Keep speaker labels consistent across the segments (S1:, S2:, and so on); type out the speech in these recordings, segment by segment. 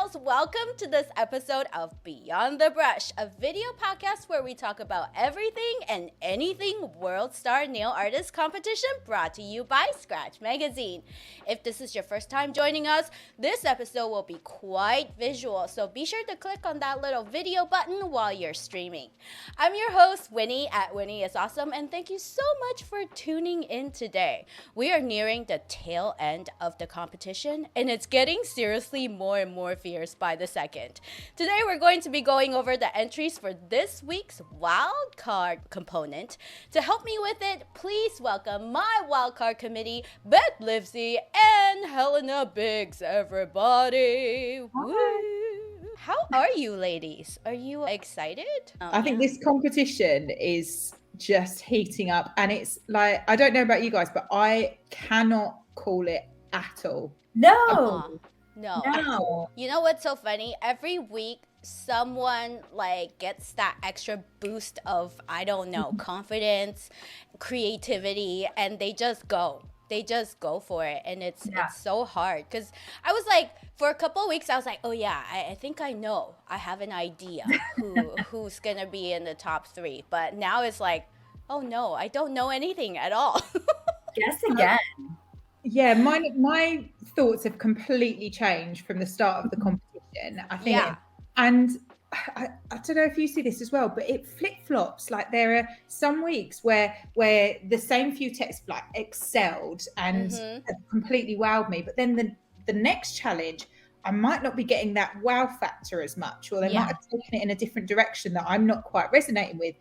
S1: nails, welcome to this episode of Beyond the Brush, a video podcast where we talk about everything and anything World Star Nail Artist Competition, brought to you by Scratch Magazine. If this is your first time joining us, this episode will be quite visual, so be sure to click on that little video button while you're streaming. I'm your host, Winnie at Winnie is Awesome, and thank you so much for tuning in today. We are nearing the tail end of the competition, and it's getting seriously more and more fierce by the second. Today we're going to be going over the entries for this week's wildcard component. To help me with it, please welcome my wildcard committee, Beth, Livesay, and Helena Biggs, everybody. Woo. How are you, ladies? Are you excited?
S2: I think this competition is just heating up, and it's like, I don't know about you guys, but I cannot call it at all.
S1: No.
S2: No.
S1: You know what's so funny? Every week, someone gets that extra boost of, I don't know, confidence, creativity, and they just go. They just go for it, and it's so hard. Because I was like, for a couple of weeks, I was like, oh yeah, I think I know. I have an idea who's going to be in the top 3. But now it's like, oh no, I don't know anything at all.
S3: Guess again.
S2: Yeah, my thoughts have completely changed from the start of the competition. I think, and I don't know if you see this as well, but it flip-flops. Like, there are some weeks where the same few texts excelled and have completely wowed me, but then the next challenge, I might not be getting that wow factor as much, or they might have taken it in a different direction that I'm not quite resonating with.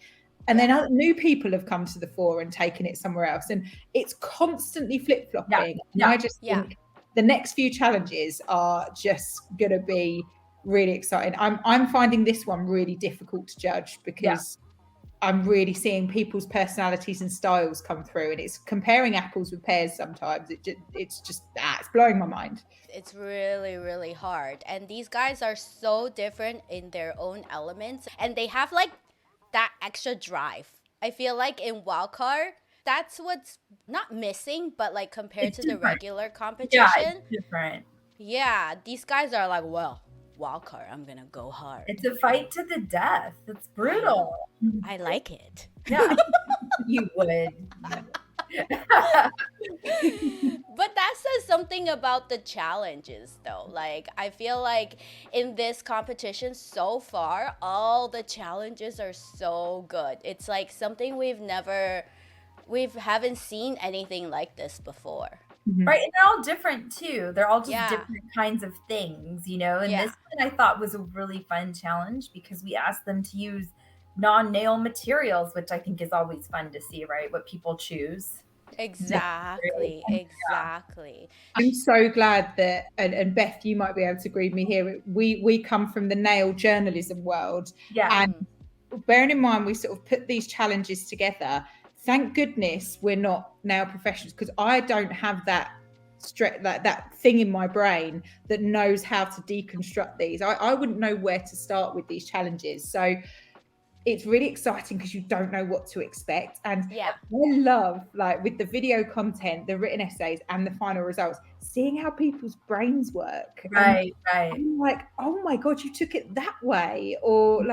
S2: And then new people have come to the fore and taken it somewhere else. And it's constantly flip-flopping. And I just think the next few challenges are just going to be really exciting. I'm finding this one really difficult to judge, because I'm really seeing people's personalities and styles come through. And it's comparing apples with pears sometimes. It's blowing my mind.
S1: It's really, really hard. And these guys are so different in their own elements. And they have that extra drive. I feel like in wildcard, that's what's not missing, but compared to the regular competition,
S3: it's different.
S1: Yeah, these guys are like, well, wildcard, I'm gonna go hard.
S3: It's a fight to the death. It's brutal.
S1: I like it.
S3: Yeah, you would.
S1: But that says something about the challenges, though. I feel like in this competition so far, all the challenges are so good. It's like something we haven't seen anything like this before.
S3: Right, and they're all different too. They're all just different kinds of things, you know. And this one I thought was a really fun challenge, because we asked them to use non-nail materials, which I think is always fun to see, right? What people choose.
S1: Exactly.
S2: I'm so glad that, and Beth, you might be able to agree with me here, we come from the nail journalism world. And bearing in mind we sort of put these challenges together, thank goodness we're not nail professionals, because I don't have that thing in my brain that knows how to deconstruct these. I wouldn't know where to start with these challenges. So it's really exciting, because you don't know what to expect. And I love, with the video content, the written essays, and the final results, seeing how people's brains work.
S3: Right.
S2: I'm like, oh my God, you took it that way. Or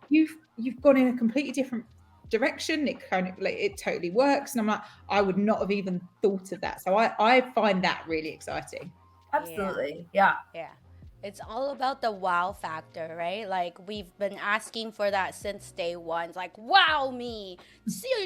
S2: you've gone in a completely different direction. It kind of it totally works. And I'm like, I would not have even thought of that. So I find that really exciting.
S3: Absolutely. Yeah.
S1: It's all about the wow factor, right? We've been asking for that since day one. It's like, wow me,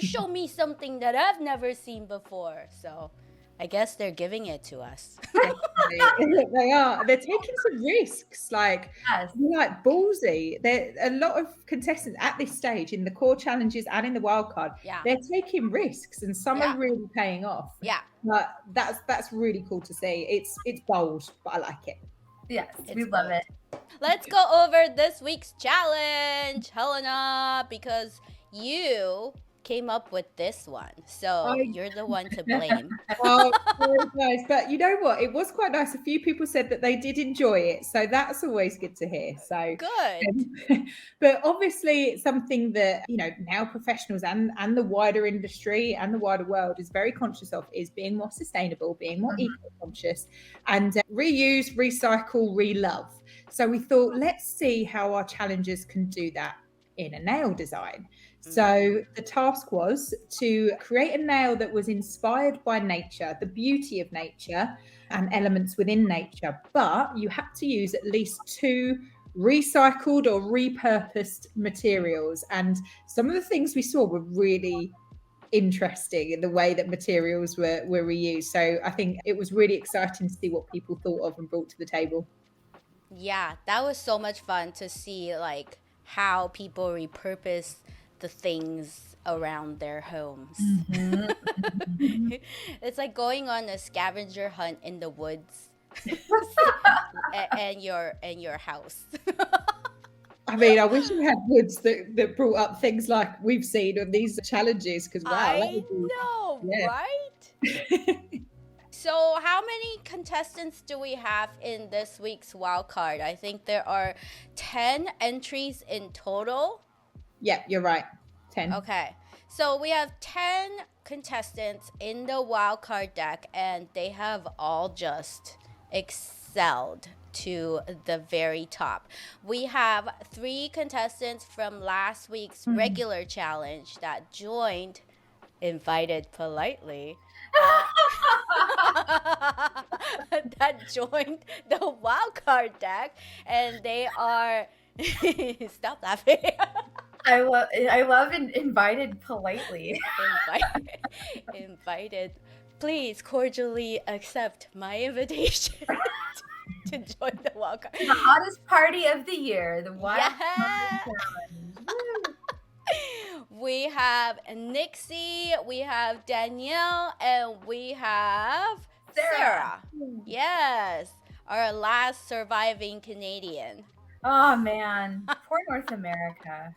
S1: show me something that I've never seen before. So I guess they're giving it to us.
S2: They are. They're taking some risks, ballsy. There a lot of contestants at this stage in the core challenges and in the wild card. They're taking risks, and some are really paying off. But that's really cool to see. It's bold, but I like it.
S3: Yes, we love it.
S1: Let's go over this week's challenge, Helena, because you came up with this one. So you're the one to blame.
S2: Oh, very nice. But you know what? It was quite nice. A few people said that they did enjoy it. So that's always good to hear. So
S1: good.
S2: But obviously it's something that, now professionals and the wider industry and the wider world is very conscious of, is being more sustainable, being more eco-conscious, and reuse, recycle, relove. So we thought, let's see how our challengers can do that in a nail design. So the task was to create a nail that was inspired by nature, the beauty of nature and elements within nature, but you had to use at least 2 recycled or repurposed materials. And some of the things we saw were really interesting in the way that materials were reused. So I think it was really exciting to see what people thought of and brought to the table.
S1: Yeah, that was so much fun to see, like, how people repurpose the things around their homes. It's like going on a scavenger hunt in the woods and your house.
S2: I mean, I wish we had woods that brought up things like we've seen on these challenges, because wow,
S1: right? So how many contestants do we have in this week's wild card? I think there are 10 entries in total.
S2: Yeah, you're right. 10.
S1: Okay. So we have 10 contestants in the wild card deck, and they have all just excelled to the very top. We have 3 contestants from last week's regular challenge that joined, invited politely, that joined the wild card deck, and they are stop laughing.
S3: I love invited politely.
S1: Invited. Please cordially accept my invitation to join the wild card.
S3: The hottest party of the year, the wild card challenge.
S1: We have Nixie, we have Danielle, and we have Sarah. Yes, our last surviving Canadian.
S3: Oh man, poor North America.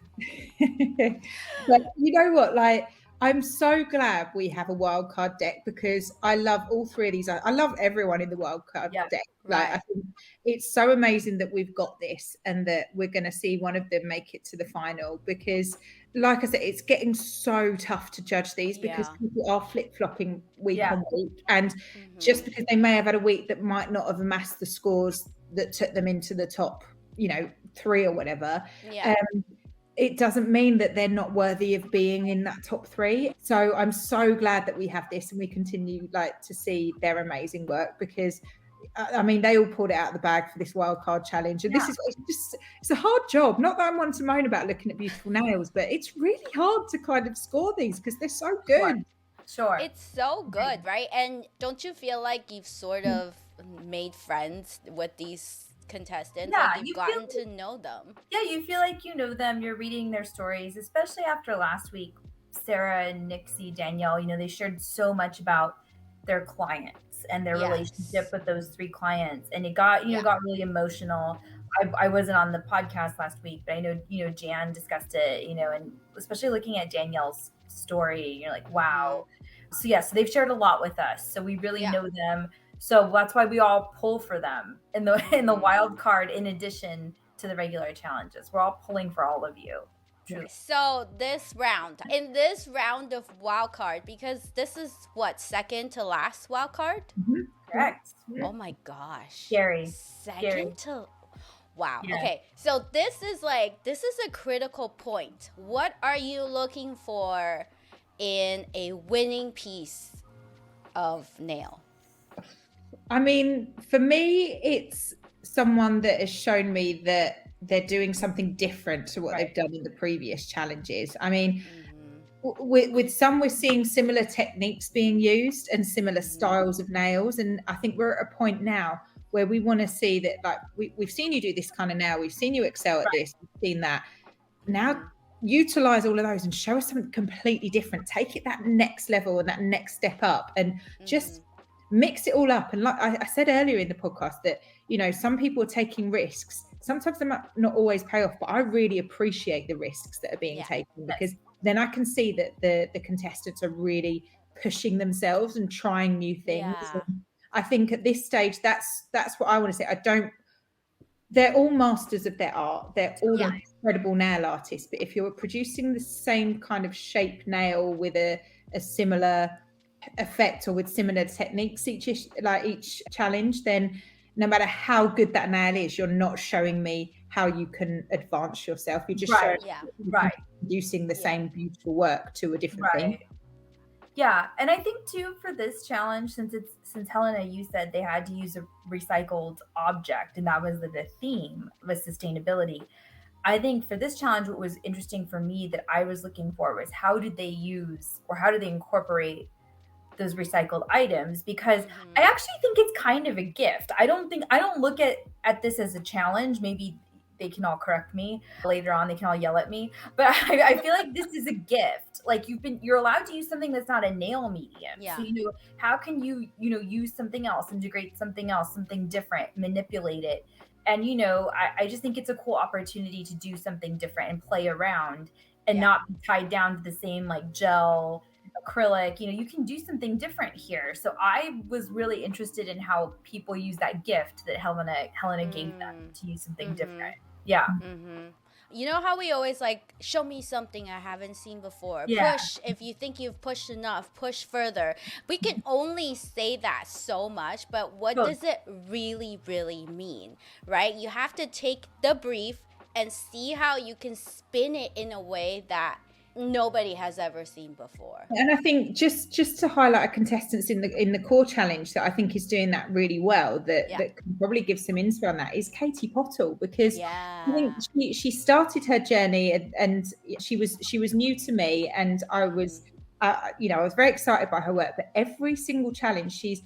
S2: But you know what, like, I'm so glad we have a wildcard deck, because I love all 3 of these. I love everyone in the wildcard deck. Like, I think it's so amazing that we've got this and that we're going to see one of them make it to the final, because like I said, it's getting so tough to judge these, because people are flip-flopping week on week, and just because they may have had a week that might not have amassed the scores that took them into the top 3 or whatever, it doesn't mean that they're not worthy of being in that top 3. So I'm so glad that we have this and we continue to see their amazing work, because I mean, they all pulled it out of the bag for this wildcard challenge, and it's a hard job. Not that I'm one to moan about looking at beautiful nails, but it's really hard to kind of score these because they're so good.
S3: Sure.
S1: It's so good, right? And don't you feel like you've sort of made friends with these contestants?
S3: Yeah,
S1: like you've gotten to know them.
S3: Yeah, you feel like you know them. You're reading their stories, especially after last week. Sarah and Nixie, Danielle, they shared so much about their clients and their relationship with those 3 clients, and it got got really emotional. I wasn't on the podcast last week, but I know Jan discussed it, and especially looking at Danielle's story, you're like, wow. So so they've shared a lot with us, so we really know them. So that's why we all pull for them in the wild card, in addition to the regular challenges. We're all pulling for all of you.
S1: So in this round of wild card, because this is second to last wild card?
S3: Correct.
S1: Oh my gosh.
S3: Scary.
S1: Wow. Yeah. Okay. So this is a critical point. What are you looking for in a winning piece of nail?
S2: I mean, for me, it's someone that has shown me that they're doing something different to what they've done in the previous challenges. I mean, with some, we're seeing similar techniques being used and similar styles of nails. And I think we're at a point now where we want to see that, we've seen you do this kind of nail. We've seen you excel at this. We've seen that. Now, utilize all of those and show us something completely different. Take it that next level and that next step up, and just mix it all up. And like I said earlier in the podcast, that some people are taking risks. Sometimes they might not always pay off, but I really appreciate the risks that are being taken, because then I can see that the contestants are really pushing themselves and trying new things.
S1: Yeah.
S2: I think at this stage, that's what I want to say. They're all masters of their art. They're all incredible nail artists. But if you're producing the same kind of shape nail with a similar effect or with similar techniques each challenge, then no matter how good that nail is, you're not showing me how you can advance yourself. You're just showing producing the same beautiful work to a different thing.
S3: Yeah, and I think too for this challenge, since Helena, you said they had to use a recycled object, and that was the theme was sustainability. I think for this challenge, what was interesting for me that I was looking for was how did they incorporate those recycled items? Because I actually think it's kind of a gift. I don't look at this as a challenge. Maybe they can all correct me later on. They can all yell at me, but I feel like this is a gift. Like you're allowed to use something that's not a nail medium.
S1: Yeah.
S3: So, how can you use something else, integrate something else, something different, manipulate it. And, I just think it's a cool opportunity to do something different and play around and not be tied down to the same like gel, acrylic. You can do something different here. So I was really interested in how people use that gift that Helena gave them to use something different. Yeah.
S1: You know how we always like, show me something I haven't seen before.
S3: Yeah.
S1: Push. If you think you've pushed enough, push further. We can only say that so much, but what does it really, really mean, right? You have to take the brief and see how you can spin it in a way that nobody has ever seen before.
S2: And I think just to highlight a contestant in the core challenge that I think is doing that really well, that can probably give some insight on that, is Katie Pottle, because I think she started her journey and she was new to me, and I was I was very excited by her work. But every single challenge she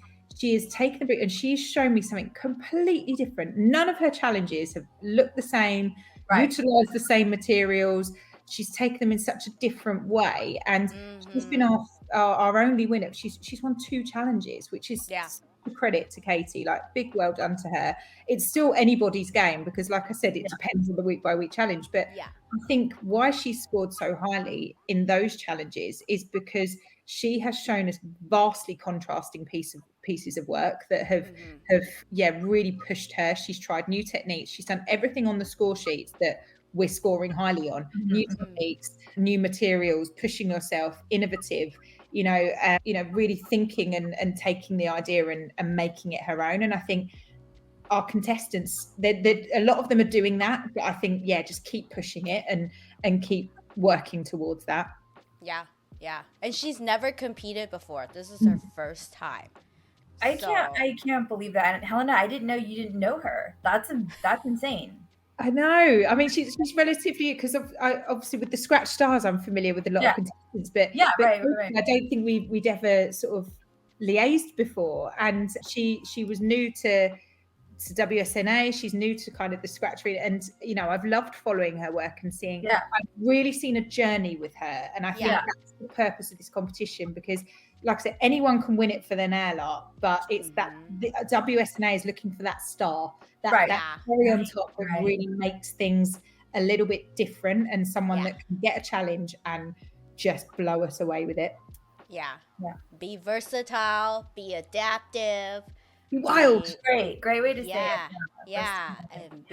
S2: has taken the brief and she's shown me something completely different. None of her challenges have looked the same, utilized the same materials. She's taken them in such a different way, and she's been our only winner. She's won 2 challenges, which is a credit to Katie. Like, big well done to her. It's still anybody's game because, like I said, it depends on the week by week challenge. But I think why she scored so highly in those challenges is because she has shown us vastly contrasting pieces of work that have really pushed her. She's tried new techniques. She's done everything on the score sheets that we're scoring highly on. New techniques, new materials, pushing yourself, innovative, really thinking and taking the idea and making it her own. And I think our contestants, a lot of them are doing that, but I think just keep pushing it and keep working towards that.
S1: Yeah, and she's never competed before. This is her first time.
S3: I can't believe that. And Helena, I didn't know you didn't know her. That's insane.
S2: I know. I mean, she's relatively, because obviously with the Scratch Stars, I'm familiar with a lot of contestants, but
S3: right.
S2: I don't think we'd ever sort of liaised before. And she was new to WSNA. She's new to kind of the Scratch read, and I've loved following her work and seeing. I've really seen a journey with her, and I think that's the purpose of this competition, because, like I said, anyone can win it for their nail art, but it's that the WSNA is looking for that star, that cherry on top that really makes things a little bit different, and someone that can get a challenge and just blow us away with it.
S1: Be versatile, be adaptive,
S2: be wild.
S3: Great way to say it.
S1: And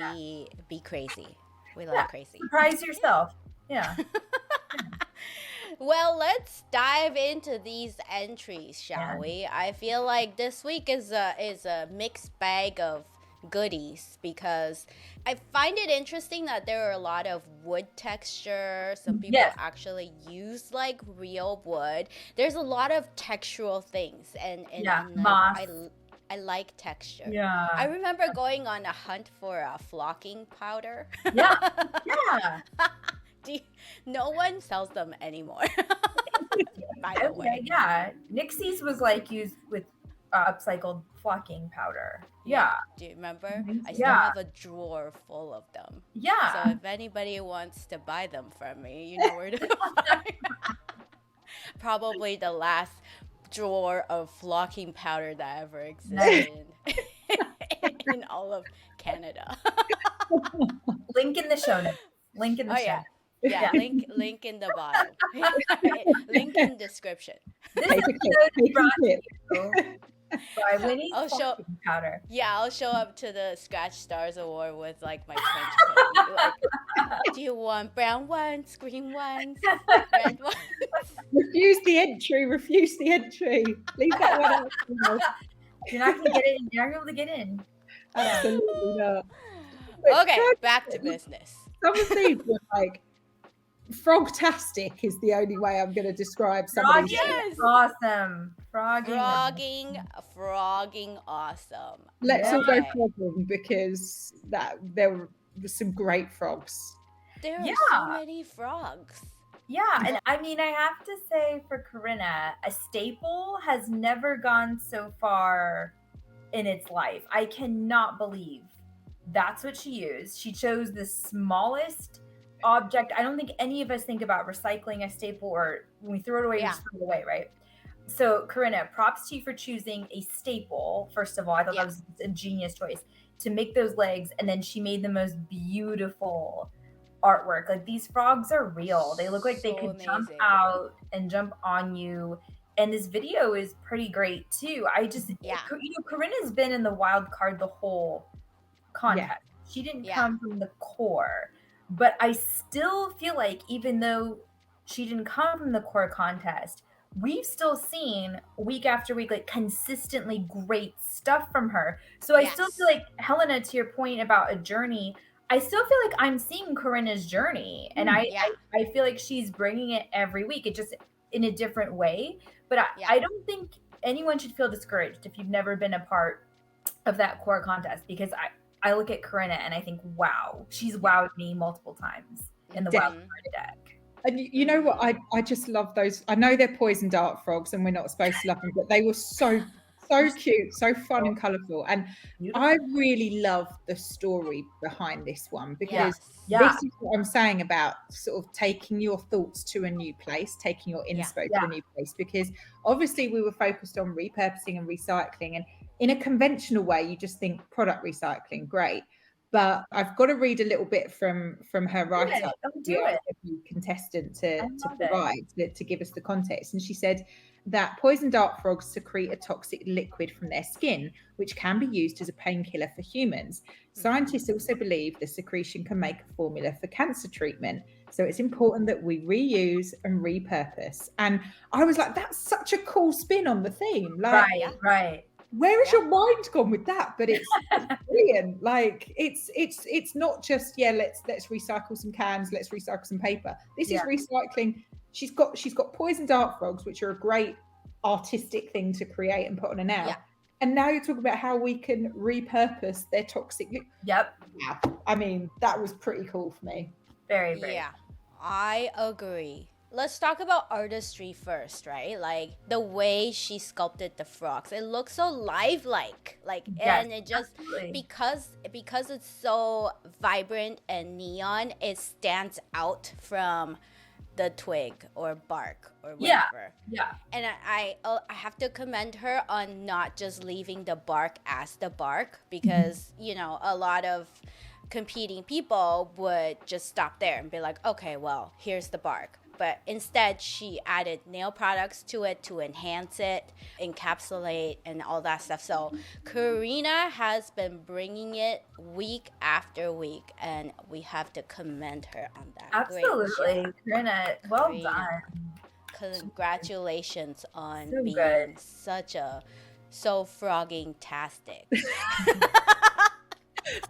S1: be crazy. We love crazy.
S3: Surprise yourself.
S1: Well, let's dive into these entries, shall we? I feel like this week is a mixed bag of goodies, because I find it interesting that there are a lot of wood texture. Some people actually use like real wood. There's a lot of textural things, and
S3: moss.
S1: I like texture.
S3: Yeah.
S1: I remember going on a hunt for a flocking powder.
S3: Yeah.
S1: No one sells them anymore. By the way.
S3: Yeah. Nixie's was like used with upcycled flocking powder. Yeah.
S1: Do you remember? I still have a drawer full of them.
S3: Yeah.
S1: So if anybody wants to buy them from me, you know where to find. Probably the last drawer of flocking powder that ever existed in all of Canada.
S3: Link in the show notes.
S1: Yeah, link in the bottom. Link in description.
S3: This episode is brought to you by Winnie's
S1: I'll show
S3: powder.
S1: Yeah, I'll show up to the Scratch Stars Award with like my trench coat. Like, do you want brown ones, green ones, red ones?
S2: Refuse the entry. Leave that one out.
S3: You're not gonna get it. You're not able to get in.
S2: Absolutely not.
S1: Okay, back to business.
S2: Some of these were like FROG-TASTIC is the only way I'm going to describe somebody.
S1: Yes,
S3: awesome.
S1: Frogging, awesome.
S2: Let's all go frogging because there were some great frogs.
S1: There are so many frogs.
S3: Yeah, and I mean, I have to say for Corinna, a staple has never gone so far in its life. I cannot believe that's what she used. She chose the smallest object. I don't think any of us think about recycling a staple, or when we throw it away, we just throw it away, right? So Corinna, props to you for choosing a staple. First of all, I thought that was a genius choice to make those legs, and then she made the most beautiful artwork. Like, these frogs are real. They look like they could jump out and jump on you. And this video is pretty great too. Corinna's been in the wild card the whole contest. She didn't come from the core, but I still feel like even though she didn't come from the core contest, we've still seen week after week like consistently great stuff from her. So I still feel like, Helena, to your point about a journey, I still feel like I'm seeing Corinna's journey, and I feel like she's bringing it every week. It just in a different way. But I don't think anyone should feel discouraged if you've never been a part of that core contest, because I look at Corinna and I think, wow, she's wowed me multiple times in the wild card deck.
S2: And you know what? I just love those. I know they're poison dart frogs and we're not supposed to love them, but they were so cute, so fun and colourful. And I really love the story behind this one, because this is what I'm saying about sort of taking your thoughts to a new place, taking your inspo to a new place, because obviously we were focused on repurposing and recycling, and in a conventional way, you just think product recycling, great. But I've got to read a little bit from her write-up, the contestant to provide, to give us the context. And she said that poison dart frogs secrete a toxic liquid from their skin, which can be used as a painkiller for humans. Scientists also believe the secretion can make a formula for cancer treatment. So it's important that we reuse and repurpose. And I was like, that's such a cool spin on the theme. Like,
S3: right.
S2: Where is your mind gone with that? But it's brilliant. Like, it's not just let's recycle some cans, let's recycle some paper. This is recycling. She's got poison dart frogs, which are a great artistic thing to create and put on a nail. Yeah. And now you're talking about how we can repurpose their toxic.
S3: Yep.
S2: Yeah. I mean, that was pretty cool for me.
S3: Very, very.
S1: Yeah, I agree. Let's talk about artistry first, right? Like the way she sculpted the frogs, it looks so lifelike. And it just because it's so vibrant and neon, it stands out from the twig or bark or whatever.
S3: Yeah.
S1: And I have to commend her on not just leaving the bark as the bark, because a lot of competing people would just stop there and be like, okay, well, here's the bark. But instead, she added nail products to it to enhance it, encapsulate, and all that stuff. So Corinna has been bringing it week after week, and we have to commend her on that.
S3: Absolutely. Corinna, well done.
S1: Congratulations on being
S3: good.
S1: so frogging-tastic.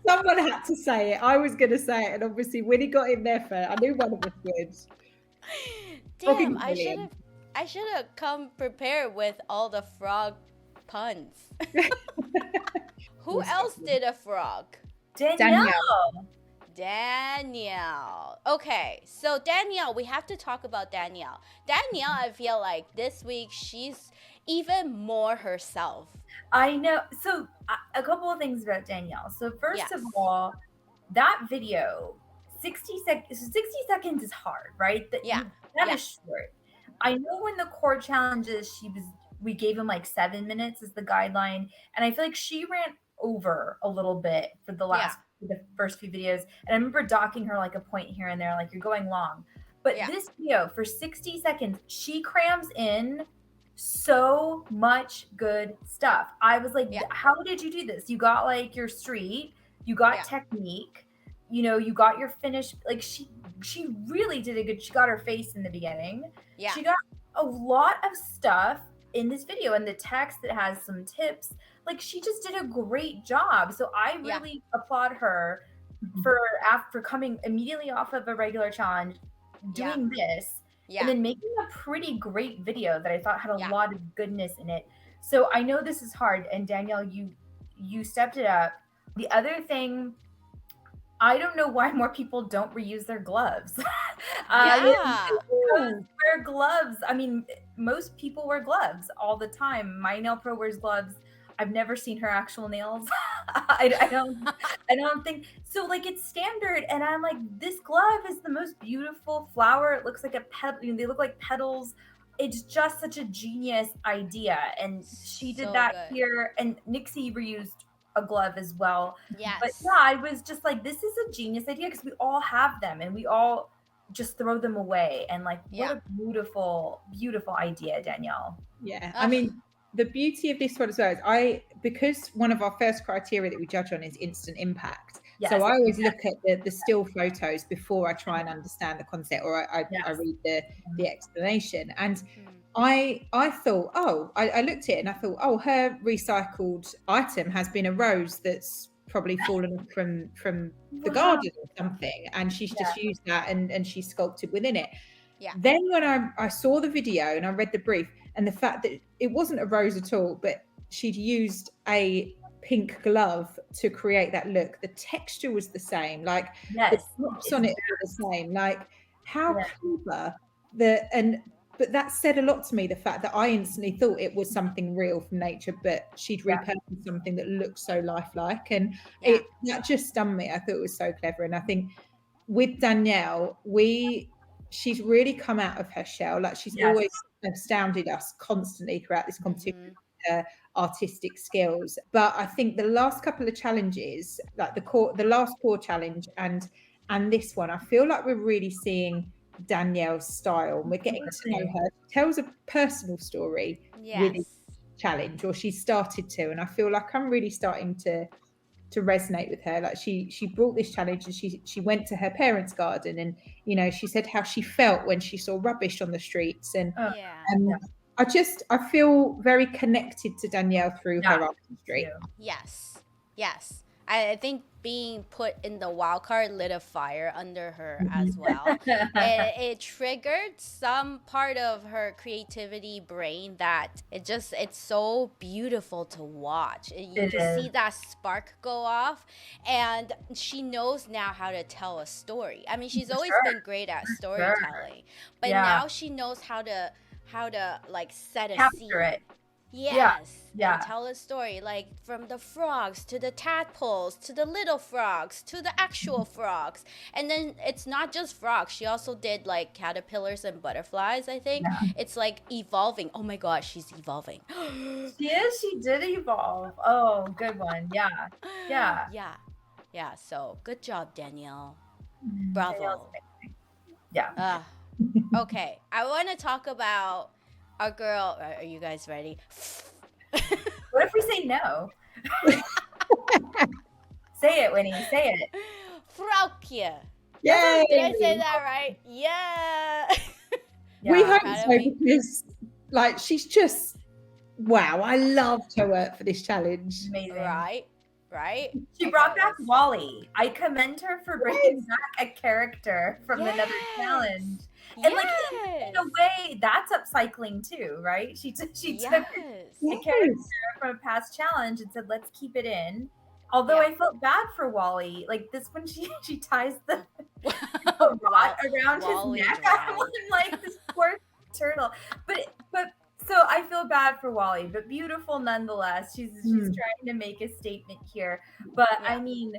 S2: Someone had to say it. I was going to say it, and obviously Winnie got in there first. I knew one of us would.
S1: Damn, I should have come prepared with all the frog puns. Who else did a frog? Danielle. Okay, so Danielle, we have to talk about Danielle. Danielle, I feel like this week she's even more herself.
S3: I know. So a couple of things about Danielle. So first of all, that video, 60 seconds is hard, right? That is short. I know when the core challenges, we gave him like 7 minutes as the guideline, and I feel like she ran over a little bit for the last the first few videos, and I remember docking her like a point here and there, like you're going long. But this video for 60 seconds, she crams in so much good stuff. I was like, how did you do this? You got like your street, you got technique, you know, you got your finish. Like she really did a good, she got her face in the beginning. Yeah. She got a lot of stuff in this video, and the text that has some tips. Like she just did a great job. So I really applaud her for after coming immediately off of a regular challenge, doing this, and then making a pretty great video that I thought had a lot of goodness in it. So I know this is hard, and Danielle, you stepped it up. The other thing, I don't know why more people don't reuse their gloves. Wear gloves. I mean, most people wear gloves all the time. My nail pro wears gloves. I've never seen her actual nails. I don't think so. Like it's standard, and I'm like, this glove is the most beautiful flower. It looks like a petal. You know, they look like petals. It's just such a genius idea, and she did that here. And Nixie reused a glove as well. Yes. But yeah, I was just like, this is a genius idea because we all have them, and we all just throw them away. And like, what a beautiful, beautiful idea, Danielle.
S2: Yeah, I mean, the beauty of this one as well is because one of our first criteria that we judge on is instant impact. Yes. So I always look at the still photos before I try and understand the concept, or I read the explanation. And I thought, I looked at it and I thought, her recycled item has been a rose that's probably fallen from the garden or something, and she's just used that and she sculpted within it. Yeah. Then when I saw the video and I read the brief, and the fact that it wasn't a rose at all, but she'd used a pink glove to create that look. The texture was the same, like the drops on it were the same. Like how clever but that said a lot to me, the fact that I instantly thought it was something real from nature, but she'd repurposed something that looked so lifelike. And that just stunned me. I thought it was so clever. And I think with Danielle, she's really come out of her shell. Like she's always astounded us constantly throughout this competition with her artistic skills. But I think the last couple of challenges, like the last core challenge and this one, I feel like we're really seeing Danielle's style, and we're getting to know her. She tells a personal story with this challenge, or she started to, and I feel like I'm really starting to resonate with her. Like she brought this challenge, and she went to her parents' garden, and you know, she said how she felt when she saw rubbish on the streets, and I feel very connected to Danielle through her artistry.
S1: Yes. I think being put in the wild card lit a fire under her as well. It triggered some part of her creativity brain that it's so beautiful to watch. You can see that spark go off, and she knows now how to tell a story. I mean, she's always been great at storytelling, but now she knows how to like set a scene. It. Yes. And tell a story, like from the frogs to the tadpoles to the little frogs to the actual frogs. And then it's not just frogs. She also did like caterpillars and butterflies, I think. It's like evolving. Oh my God, she's evolving.
S3: She did evolve. Oh, good one. Yeah.
S1: So good job, Danielle. Bravo.
S3: Yeah.
S1: Okay, I want to talk about our girl. Are you guys ready?
S3: What if we say no? Say it, Winnie. Say it.
S1: FROG-TASTIC.
S2: Yay!
S1: Did I say that right? Yeah.
S2: We hope so, because like she's just wow. I loved her work for this challenge.
S3: Amazing.
S1: Right?
S3: She brought back Wally. I commend her for bringing back a character from another challenge. And like in a way, that's upcycling too, right? She took a character from a past challenge and said, let's keep it in. Although I felt bad for Wally. Like this when she ties the rod around his neck. I'm like this poor turtle. But so I feel bad for Wally, but beautiful nonetheless. She's trying to make a statement here. But I mean,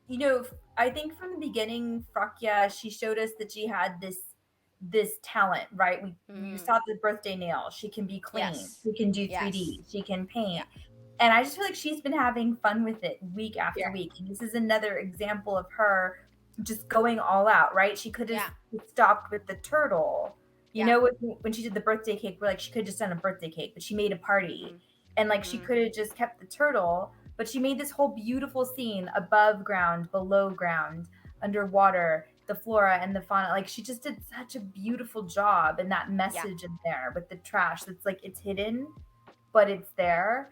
S3: you know, I think from the beginning, FROG-TASTIC, she showed us that she had this talent, right? We saw the birthday nail. She can be clean. She can do 3D. She can paint. And I just feel like she's been having fun with it week after week. And this is another example of her just going all out, right? She could have stopped with the turtle. You know, when she did the birthday cake, we're like, she could have just done a birthday cake, but she made a party. And like, she could have just kept the turtle, but she made this whole beautiful scene above ground, below ground, underwater, the flora and the fauna. Like, she just did such a beautiful job. And that message in there with the trash, that's like, it's hidden, but it's there.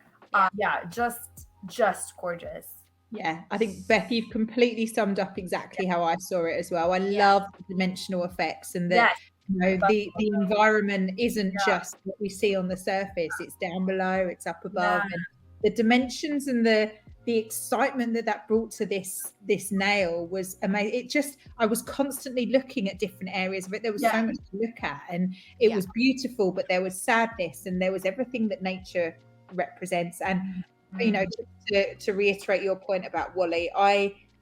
S3: Just gorgeous.
S2: Yeah, I think, Beth, you've completely summed up exactly how I saw it as well. I love the dimensional effects, and that the environment isn't just what we see on the surface. It's down below, it's up above, and the dimensions and the excitement that brought to this nail was amazing. I was constantly looking at different areas of it. There was so much to look at, and it was beautiful, but there was sadness, and there was everything that nature represents. And you know, to reiterate your point about Wally,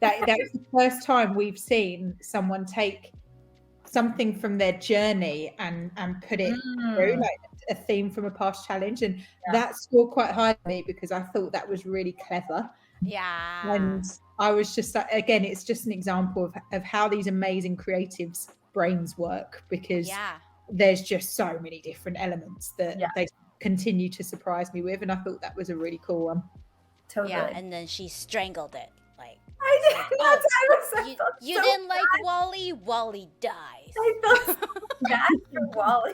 S2: that was the first time we've seen someone take something from their journey and put it through, like a theme from a past challenge, and that scored quite high for me because I thought that was really clever. And I was just like, again, it's just an example of how these amazing creatives' brains work, because there's just so many different elements that they continue to surprise me with, and I thought that was a really cool one.
S3: Totally.
S1: Yeah, and then she strangled it. Like,
S3: I did.
S1: You didn't like Wally? Wally dies.
S3: I felt so bad for Wally.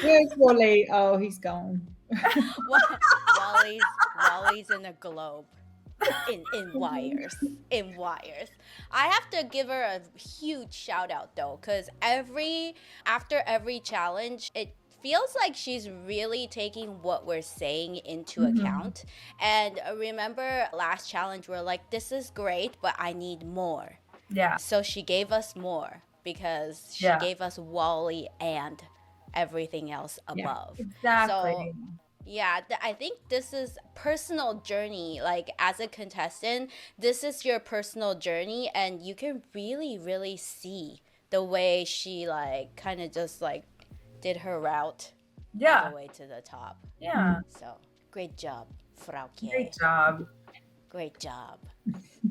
S2: Where's Wally? Oh, he's gone.
S1: Wally's in a globe. In wires. I have to give her a huge shout out though, because after every challenge, it feels like she's really taking what we're saying into account. And remember last challenge, we're like, this is great, but I need more. Yeah. So she gave us more because she gave us Wally and everything else above.
S3: Exactly.
S1: So, yeah, I think this is personal journey. Like, as a contestant, this is your personal journey, and you can really, really see the way she, like, kind of just, like, did her route all the way to the top.
S3: Yeah.
S1: So, great job, Frauke.
S3: Great job.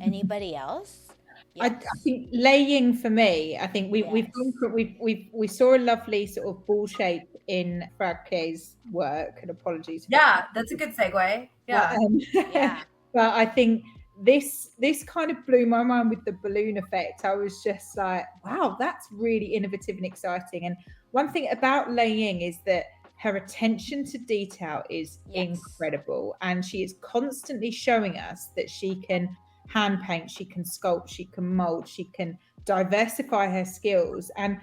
S1: Anybody else?
S2: Yes. I think laying for me, I think we've gone from, we saw a lovely sort of ball shape in Frauke's work, and apologies.
S3: That's a good segue.
S2: But I think this kind of blew my mind with the balloon effect. I was just like, wow, that's really innovative and exciting. And one thing about Lei Ying is that her attention to detail is incredible, and she is constantly showing us that she can hand paint, she can sculpt, she can mold, she can diversify her skills, and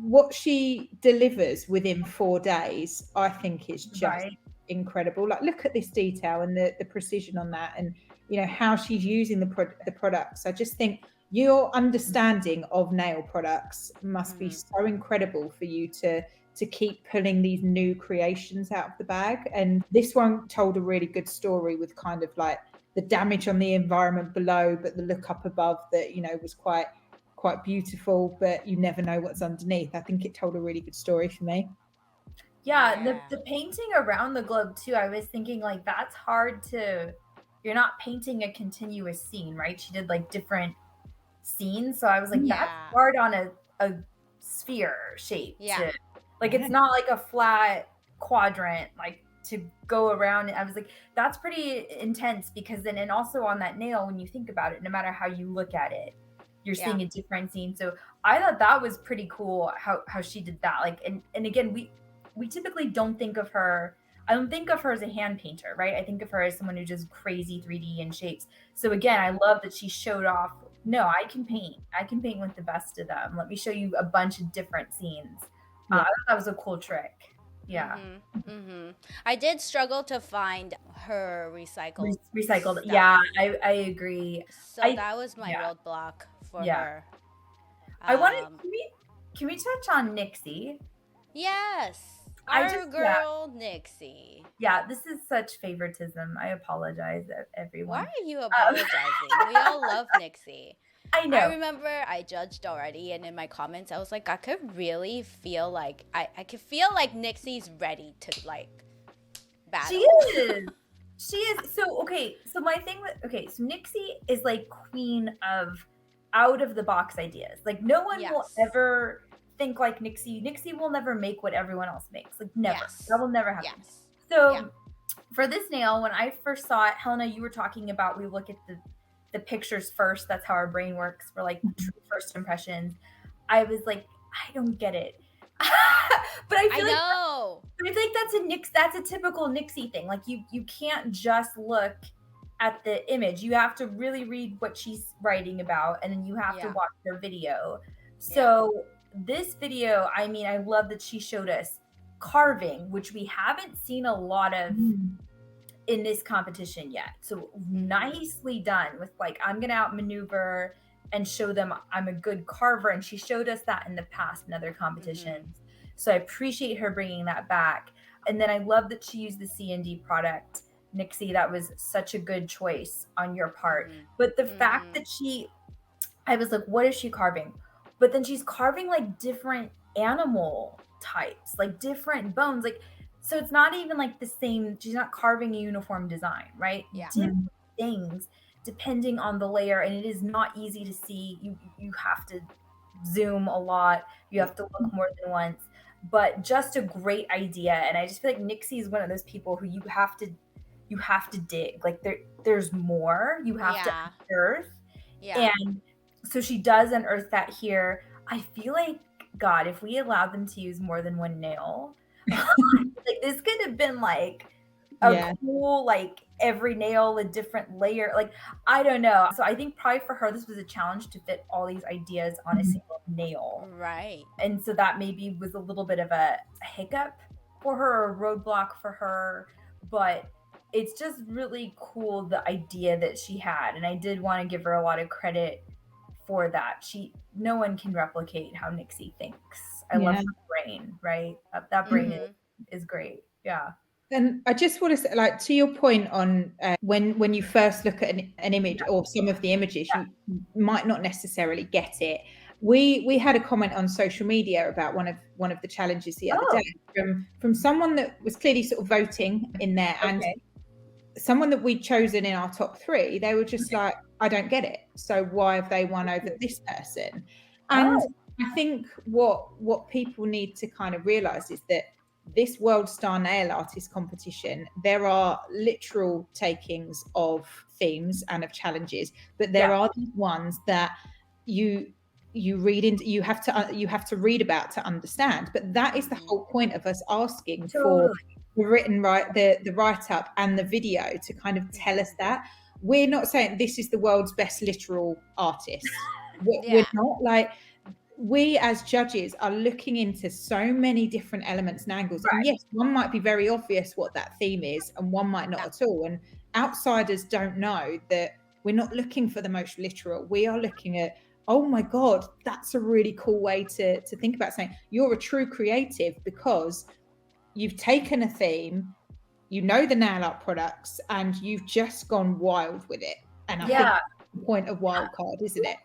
S2: what she delivers within 4 days, I think is just incredible. Like, look at this detail and the precision on that, and you know how she's using the products. I just think your understanding of nail products must be so incredible for you to keep pulling these new creations out of the bag. And this one told a really good story with kind of like the damage on the environment below, but the look up above that, you know, was quite beautiful, but you never know what's underneath. I think it told a really good story for me.
S3: The painting around the globe too, I was thinking like that's hard to, you're not painting a continuous scene, right? She did like different scenes, so I was like, that's hard on a sphere shape to, like, it's not like a flat quadrant, like, to go around. I was like, that's pretty intense, because then, and also on that nail, when you think about it, no matter how you look at it, you're seeing a different scene. So I thought that was pretty cool how she did that. Like, and again, we typically don't think of her, I don't think of her as a hand painter, right? I think of her as someone who does crazy 3D and shapes. So again, I love that she showed off, no, I can paint with the best of them. Let me show you a bunch of different scenes. I thought that was a cool trick.
S1: I did struggle to find her recycled.
S3: Yeah, I agree.
S1: So that was my roadblock for her.
S3: I wanted, can we touch on Nixie?
S1: Yes, our girl Nixie.
S3: Yeah, this is such favoritism. I apologize, everyone.
S1: Why are you apologizing? We all love Nixie.
S3: I know.
S1: I remember I judged already, and in my comments, I was like, I could really feel like I could feel like Nixie's ready to like battle.
S3: She is. So my thing with so Nixie is like queen of out of the box ideas. Like no one will ever think like Nixie. Nixie will never make what everyone else makes. Like never. That will never happen. So for this nail, when I first saw it, Helena, you were talking about we look at the pictures first. That's how our brain works for like true first impressions. I was like, I don't get it. But I feel like that's a typical Nixie thing. Like you can't just look at the image. You have to really read what she's writing about, and then you have to watch her video. So this video, I mean, I love that she showed us carving, which we haven't seen a lot of in this competition yet. So nicely done with like, I'm gonna outmaneuver and show them I'm a good carver. And she showed us that in the past in other competitions. So I appreciate her bringing that back. And then I love that she used the C&D product. Nixie, that was such a good choice on your part. But the fact that I was like, what is she carving? But then she's carving like different animal types, like different bones. Like, so it's not even like the same, she's not carving a uniform design, right? Different things depending on the layer. And it is not easy to see. You have to zoom a lot. You have to look more than once. But just a great idea. And I just feel like Nixie is one of those people who you have to dig. Like there's more. You have to unearth. And so she does unearth that here. I feel like, God, if we allowed them to use more than one nail, like this could have been like a cool, like every nail a different layer. Like, I don't know. So I think probably for her, this was a challenge to fit all these ideas on a single nail.
S1: Right.
S3: And so that maybe was a little bit of a hiccup for her, or a roadblock for her. But it's just really cool, the idea that she had. And I did want to give her a lot of credit for that. No one can replicate how Nixie thinks. I love her brain, right? That brain is great. Yeah.
S2: And I just want to say, like, to your point on when you first look at an image or some of the images, you might not necessarily get it. We had a comment on social media about one of the challenges the other day from someone that was clearly sort of voting in there, and someone that we'd chosen in our top 3. They were just like, I don't get it. So why have they won over this person? And I think what people need to kind of realize is that this World Star Nail Artist competition, there are literal takings of themes and of challenges, but there are these ones that you read into, you have to read about to understand. But that is the whole point of us asking for the written the write-up and the video to kind of tell us that. We're not saying this is the world's best literal artist. We're not. Like, we as judges are looking into so many different elements and angles. And yes, one might be very obvious what that theme is, and one might not at all. And outsiders don't know that we're not looking for the most literal. We are looking at, oh my God, that's a really cool way to think about something. You're a true creative because you've taken a theme, you know the nail art products, and you've just gone wild with it. And I think that's the point of Wildcard, isn't it?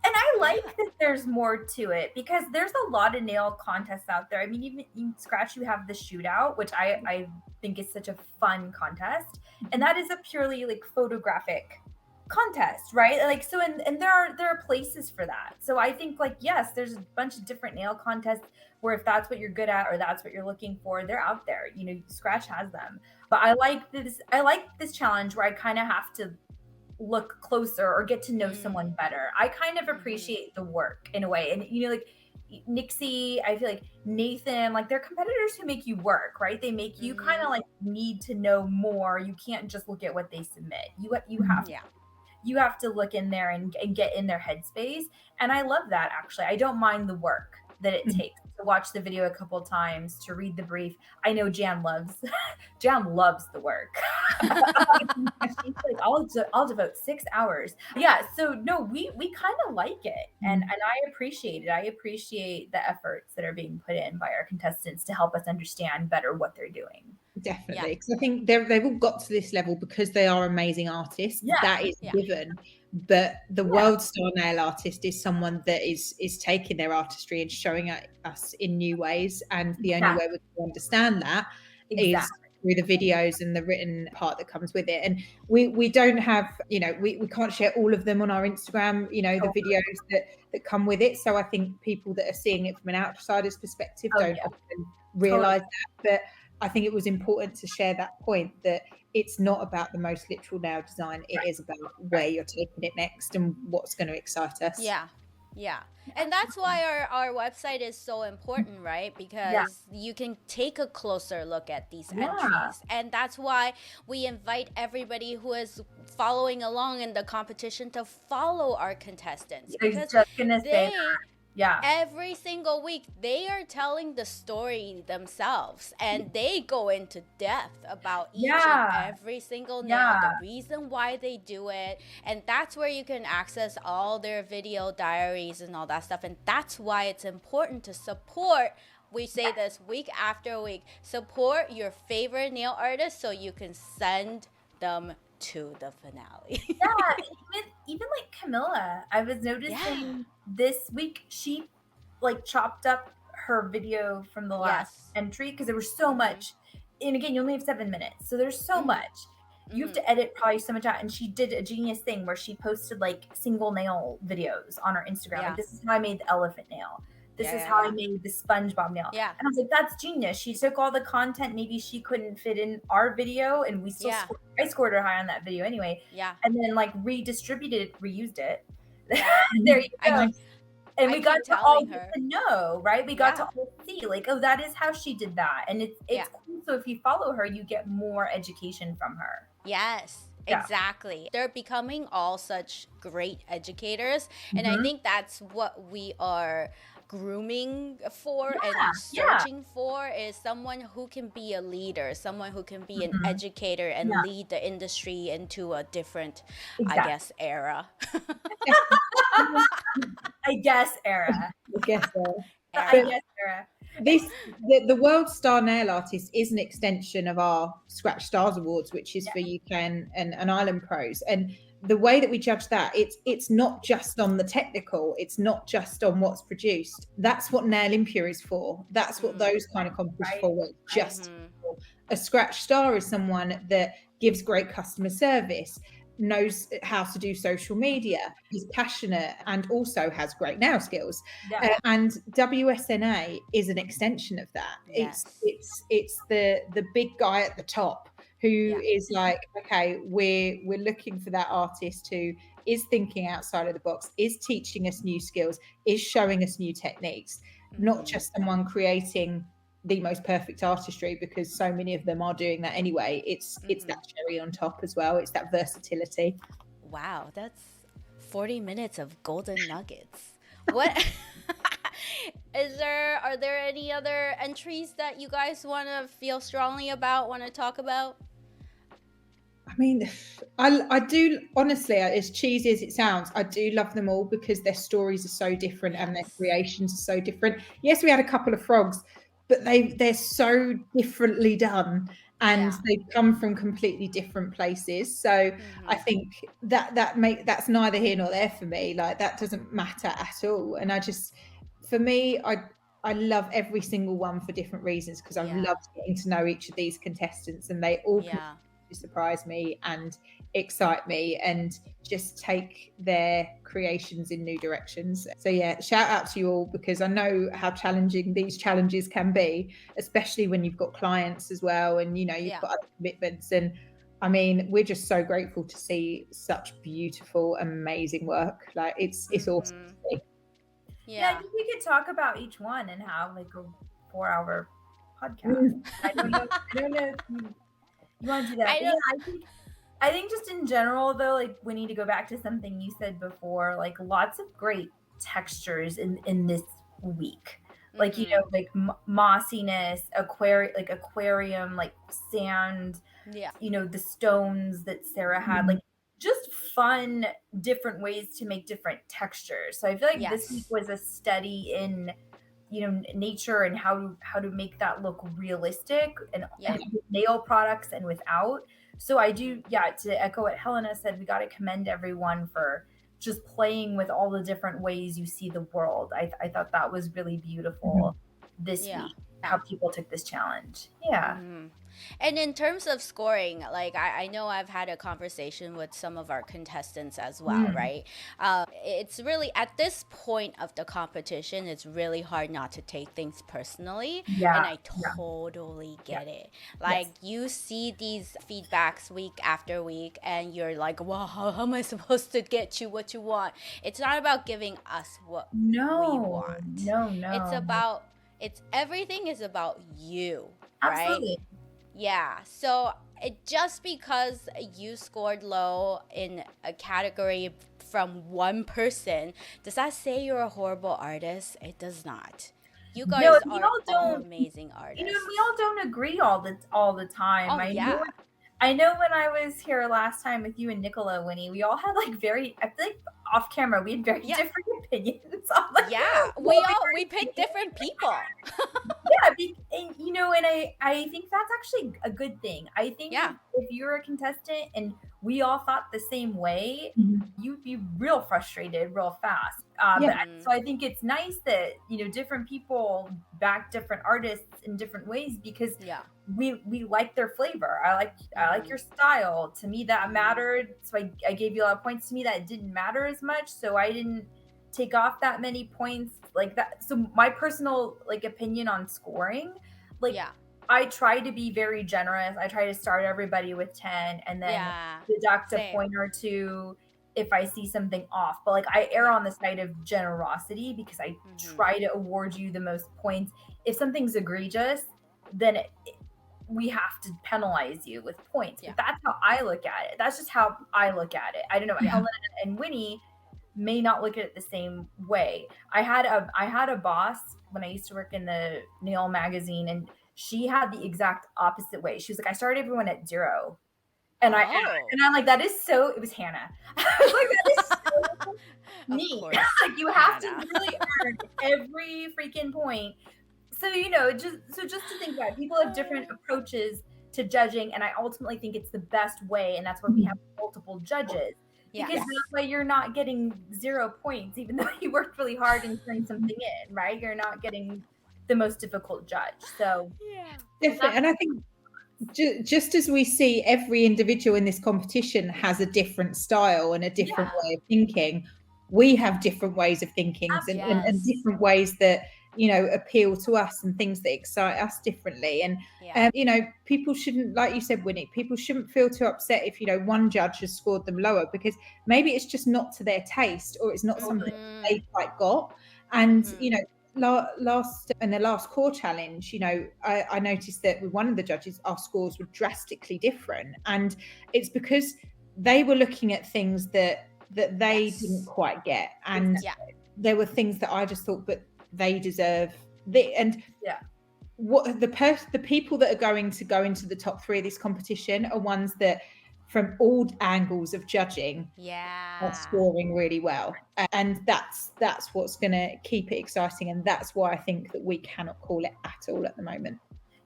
S3: And I like that there's more to it, because there's a lot of nail contests out there. I mean, even in Scratch, you have the shootout, which I think is such a fun contest. And that is a purely like photographic contest, right? Like, so, and there are places for that. So I think, like, yes, there's a bunch of different nail contests where if that's what you're good at or that's what you're looking for, they're out there. You know, Scratch has them. But I like this challenge where I kind of have to look closer or get to know someone better. I kind of appreciate the work in a way. And, you know, like Nixie, I feel like Nathan, like they're competitors who make you work, right? They make you kind of like need to know more. You can't just look at what they submit. You have to look in there and get in their headspace. And I love that, actually. I don't mind the work that it takes to watch the video a couple of times, to read the brief. I know Jan loves the work. She's like, I'll devote 6 hours. Yeah. So no, we kind of like it. And I appreciate it. I appreciate the efforts that are being put in by our contestants to help us understand better what they're doing.
S2: Definitely. Because I think they've all got to this level because they are amazing artists. That is given. But the World Star Nail Artist is someone that is taking their artistry and showing us in new ways. And the only way we can understand that is through the videos and the written part that comes with it. And we don't have, we can't share all of them on our Instagram, the videos that come with it. So I think people that are seeing it from an outsider's perspective don't often realize that. But I think it was important to share that point, that it's not about the most literal nail design. It is about where you're taking it next and what's going to excite us.
S1: Yeah. And that's why our website is so important, right? Because you can take a closer look at these entries. And that's why we invite everybody who is following along in the competition to follow our contestants.
S3: I was just gonna say that. Yeah.
S1: Every single week, they are telling the story themselves, and they go into depth about each and every single nail, the reason why they do it. And that's where you can access all their video diaries and all that stuff. And that's why it's important to support. We say this week after week, support your favorite nail artist so you can send them to the finale.
S3: Even like Camilla, I was noticing this week she like chopped up her video from the last entry because there was so much, and again, you only have 7 minutes, so there's so much. You have to edit probably so much out, and she did a genius thing where she posted like single nail videos on her Instagram. Like, this is how I made the elephant nail. This is how I made the SpongeBob nail. And I was like, that's genius. She took all the content maybe she couldn't fit in our video, and we still I scored her high on that video anyway. And then like redistributed, reused it. There you go. And we got to all get to know, right? We got to all see like, oh, that is how she did that. And it's cool. So if you follow her, you get more education from her.
S1: Yes. Exactly. They're becoming all such great educators. And I think that's what we are grooming for and searching for, is someone who can be a leader, someone who can be an educator and lead the industry into a different, I guess, era.
S3: I guess era.
S2: The World Star Nail Artist is an extension of our Scratch Stars Awards, which is for UK and Ireland pros. And the way that we judge that, it's not just on the technical, it's not just on what's produced. That's what Nail Impure is for. That's what those kind of competitions for. Just a Scratch Star is someone that gives great customer service, knows how to do social media, is passionate, and also has great nail skills. And WSNA is an extension of that. It's the big guy at the top who is like, okay, we're looking for that artist who is thinking outside of the box, is teaching us new skills, is showing us new techniques, not just someone creating the most perfect artistry, because so many of them are doing that anyway. It's that cherry on top as well. It's that versatility.
S1: Wow, that's 40 minutes of golden nuggets. What are there any other entries that you guys want to feel strongly about, want to talk about?
S2: I mean, I do, honestly, as cheesy as it sounds, I do love them all because their stories are so different and their creations are so different. Yes, we had a couple of frogs, but they're so differently done, and they come from completely different places. So I think that's neither here nor there for me. Like, that doesn't matter at all. And for me, I love every single one for different reasons, because I've loved getting to know each of these contestants, and they all surprise me and excite me and just take their creations in new directions. So shout out to you all, because I know how challenging these challenges can be, especially when you've got clients as well, and you've got other commitments. And I mean, we're just so grateful to see such beautiful, amazing work. Like, it's awesome to see.
S3: I think we could talk about each one and have like a 4-hour podcast. I don't know if you want to do that. I think just in general, though, like, we need to go back to something you said before, like lots of great textures in this week. Like, like mossiness, aquarium, like sand, the stones that Sarah had, like just fun, different ways to make different textures. So I feel like this week was a study in nature and how to make that look realistic and with nail products and without. So I do, to echo what Helena said, we got to commend everyone for just playing with all the different ways you see the world. I thought that was really beautiful this week. how people took this challenge. Yeah.
S1: Mm-hmm. And in terms of scoring, like I know I've had a conversation with some of our contestants as well, right? It's really at this point of the competition, it's really hard not to take things personally.
S3: Yeah.
S1: And I totally get it. Like you see these feedbacks week after week and you're like, well, how am I supposed to get you what you want? It's not about giving us what we want.
S3: No.
S1: It's everything is about you,
S3: Absolutely.
S1: right? Yeah, so just because you scored low in a category from one person, does that say you're a horrible artist? It does not. You guys are all amazing artists.
S3: We all don't agree all the time. I know when I was here last time with you and Nicola, Winnie, we all had like I feel like off camera, we had very different opinions on
S1: we picked different people.
S3: And I think that's actually a good thing. I think if you're a contestant and we all thought the same way, you'd be real frustrated real fast. So I think it's nice that, different people back different artists in different ways because we like their flavor. I like your style. To me, that mattered. So I gave you a lot of points. To me, that didn't matter as much. So I didn't take off that many points like that. So my personal opinion on scoring, I try to be very generous. I try to start everybody with 10 and then deduct a point or two if I see something off. But I err on the side of generosity because I try to award you the most points. If something's egregious, then we have to penalize you with points. But that's how I look at it. That's just how I look at it. I don't know. Helena and Winnie may not look at it the same way. I had a boss when I used to work in the nail magazine, and she had the exact opposite way. She was like, I started everyone at 0. And I'm like, that is so, it was Hannah. I was like, that is so neat. You have to really earn every freaking point. So, just to think about it, people have different approaches to judging. And I ultimately think it's the best way. And that's why we have multiple judges. Because that way you're not getting 0 points, even though you worked really hard and turned something in, right? You're not getting the most difficult judge. So
S2: definitely. And I think just as we see every individual in this competition has a different style and a different way of thinking, we have different ways of thinking and different ways that appeal to us and things that excite us differently. And people shouldn't, like you said, Winnie, people shouldn't feel too upset if one judge has scored them lower, because maybe it's just not to their taste or it's not something they quite got. And in the last core challenge, I noticed that with one of the judges, our scores were drastically different, and it's because they were looking at things that they didn't quite get, and there were things that I just thought, but they deserve what the people that are going to go into the top 3 of this competition are ones that from all angles of judging are scoring really well, and that's what's going to keep it exciting, and that's why I think that we cannot call it at all at the moment.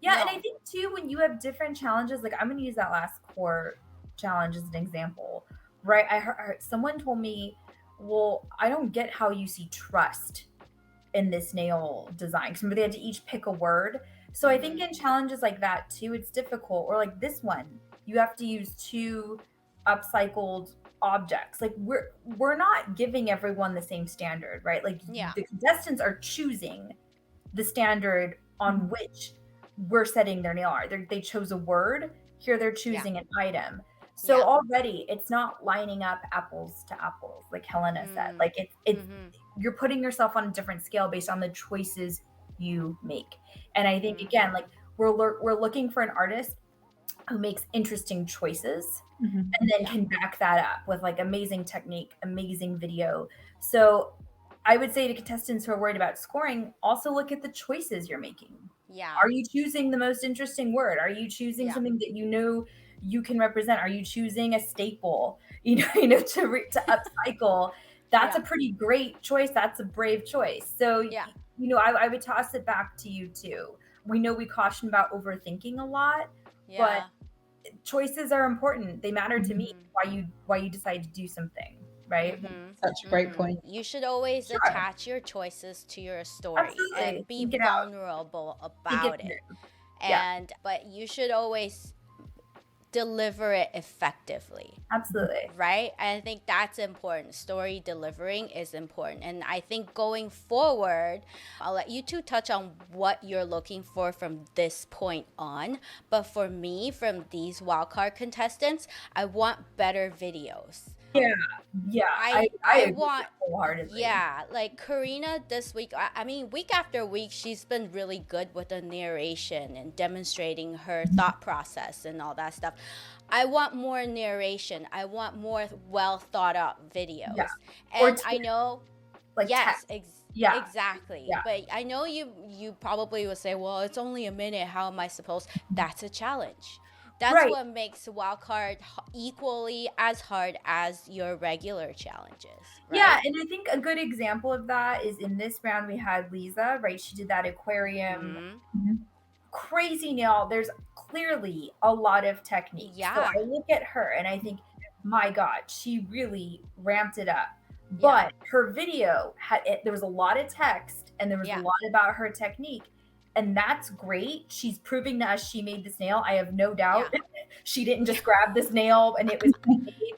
S3: And I think too, when you have different challenges, I'm going to use that last core challenge as an example, right? I heard someone told me, well, I don't get how you see trust in this nail design, because they had to each pick a word. So I think in challenges like that too, it's difficult. Or like this one, you have to use 2 upcycled objects. We're not giving everyone the same standard, right? The contestants are choosing the standard on which we're setting their nail art. They chose a word. Here they're choosing an item. So already it's not lining up apples to apples, like Helena said. It's you're putting yourself on a different scale based on the choices you make. And I think again, we're looking for an artist who makes interesting choices and then can back that up with amazing technique, amazing video. So I would say to contestants who are worried about scoring, also look at the choices you're making. Are you choosing the most interesting word? Are you choosing something that you can represent? Are you choosing a staple, to upcycle? That's a pretty great choice. That's a brave choice. So, I would toss it back to you too. We know we caution about overthinking a lot, but choices are important. They matter to me. Why you decide to do something, right?
S2: Such a great point.
S1: You should always attach your choices to your story.
S3: Absolutely.
S1: And be
S3: Think it
S1: vulnerable about it. But you should always deliver it effectively.
S3: Absolutely.
S1: Right? I think that's important. Story delivering is important. And I think going forward, I'll let you two touch on what you're looking for from this point on. But for me, from these wildcard contestants, I want better videos.
S3: I want wholeheartedly.
S1: Yeah, like Karina this week, I mean, week after week, she's been really good with the narration and demonstrating her thought process and all that stuff. I want more narration. I want more well thought out videos.
S3: Yeah.
S1: And I know,
S3: like
S1: yes, exactly.
S3: Yeah.
S1: But I know you probably would say, well, it's only a minute. How am I supposed? That's a challenge. That's what makes wildcard equally as hard as your regular challenges. Right?
S3: Yeah, and I think a good example of that is in this round we had Lisa, right? She did that aquarium, crazy nail. There's clearly a lot of technique.
S1: Yeah.
S3: So I look at her and I think, my God, she really ramped it up. But her video there was a lot of text and there was a lot about her technique. And that's great. She's proving to us she made this nail. I have no doubt she didn't just grab this nail and it was made.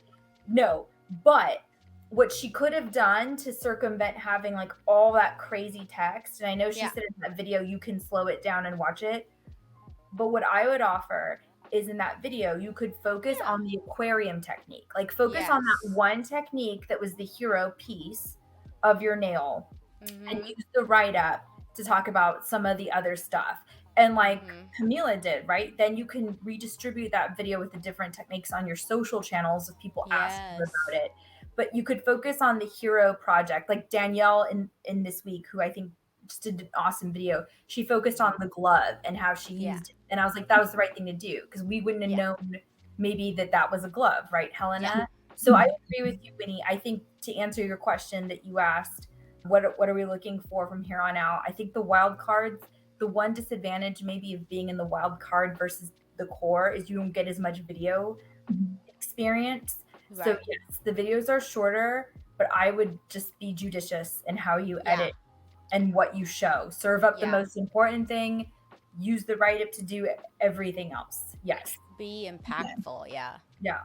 S3: No, but what she could have done to circumvent having like all that crazy text, and I know she said in that video you can slow it down and watch it, but what I would offer is in that video you could focus on the aquarium technique, like focus on that one technique that was the hero piece of your nail, and use the write-up to talk about some of the other stuff. And like Camila did, right? Then you can redistribute that video with the different techniques on your social channels if people ask you about it. But you could focus on the hero project. Like Danielle in this week, who I think just did an awesome video, she focused on the glove and how she used it. And I was like, that was the right thing to do, because we wouldn't have known maybe that was a glove, right, Helena? So I agree with you, Winnie. I think to answer your question that you asked, what are we looking for from here on out? I think the wild cards, the one disadvantage maybe of being in the wild card versus the core is you don't get as much video experience. Right. So yes, the videos are shorter, but I would just be judicious in how you edit and what you show. Serve up the most important thing, use the write-up to do everything else. Yes.
S1: Be impactful. Yeah.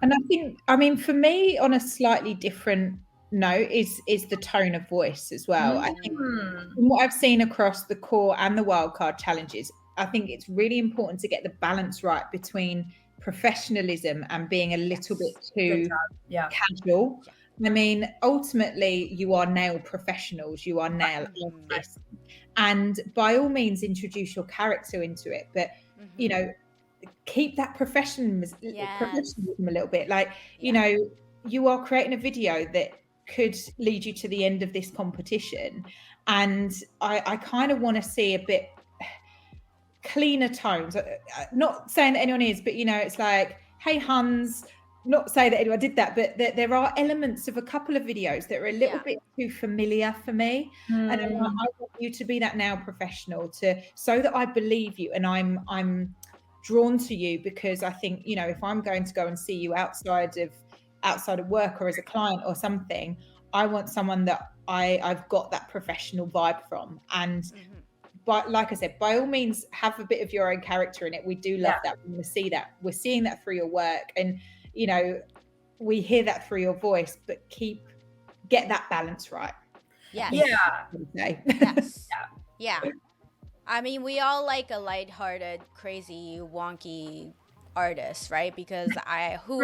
S2: And I think, I mean, for me, on a slightly different note is the tone of voice as well. I think from what I've seen across the core and the wildcard challenges, I think it's really important to get the balance right between professionalism and being a little bit too casual. I mean, ultimately, you are nail professionals, you are nail artists, and by all means, introduce your character into it. But you know, keep that professionalism a little bit. Like you know, you are creating a video that could lead you to the end of this competition, and I kind of want to see a bit cleaner tones. Not saying that anyone is, but you know, it's like, hey Hans, not say that anyone did that, but there are elements of a couple of videos that are a little bit too familiar for me, and I want you to be that now professional, so that I believe you and I'm drawn to you, because I think, you know, if I'm going to go and see you outside of work or as a client or something, I want someone that I've got that professional vibe from. And but like I said, by all means, have a bit of your own character in it. We do love that. We want to see that. We're seeing that through your work, and you know, we hear that through your voice, but get that balance right.
S1: I mean, we all like a lighthearted, crazy, wonky artist, right? Because who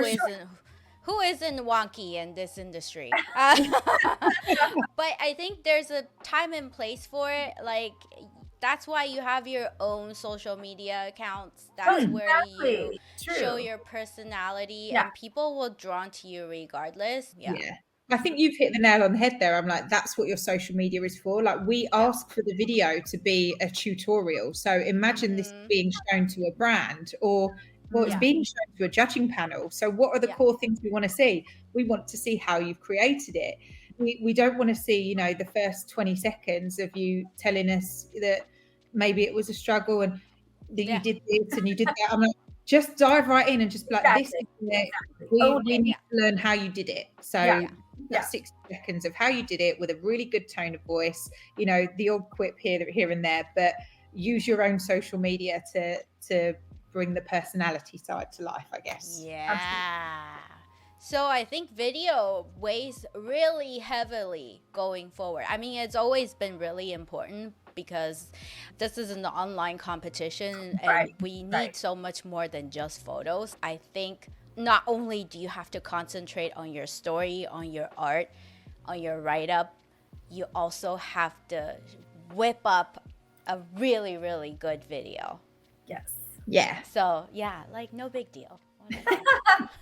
S1: isn't wonky in this industry? But I think there's a time and place for it. Like, that's why you have your own social media accounts. That's where you show your personality, and people will drawn to you regardless.
S2: I think you've hit the nail on the head there. I'm like, that's what your social media is for. Like, we ask for the video to be a tutorial. So imagine this being shown to a brand, or it's being shown to a judging panel. So what are the core things we want to see? We want to see how you've created it. We don't want to see, you know, the first 20 seconds of you telling us that maybe it was a struggle and that you did this and you did that. I'm like, just dive right in and just be like, this is it. We need to learn how you did it. So that 60 seconds of how you did it with a really good tone of voice, you know, the odd quip here and there, but use your own social media to bring the personality side to life, I guess.
S1: Yeah.
S3: Absolutely.
S1: So I think video weighs really heavily going forward. I mean, it's always been really important because this is an online competition and we need so much more than just photos. I think not only do you have to concentrate on your story, on your art, on your write-up, you also have to whip up a really, really good video.
S3: Yes.
S2: Yeah.
S1: So yeah, like no big deal.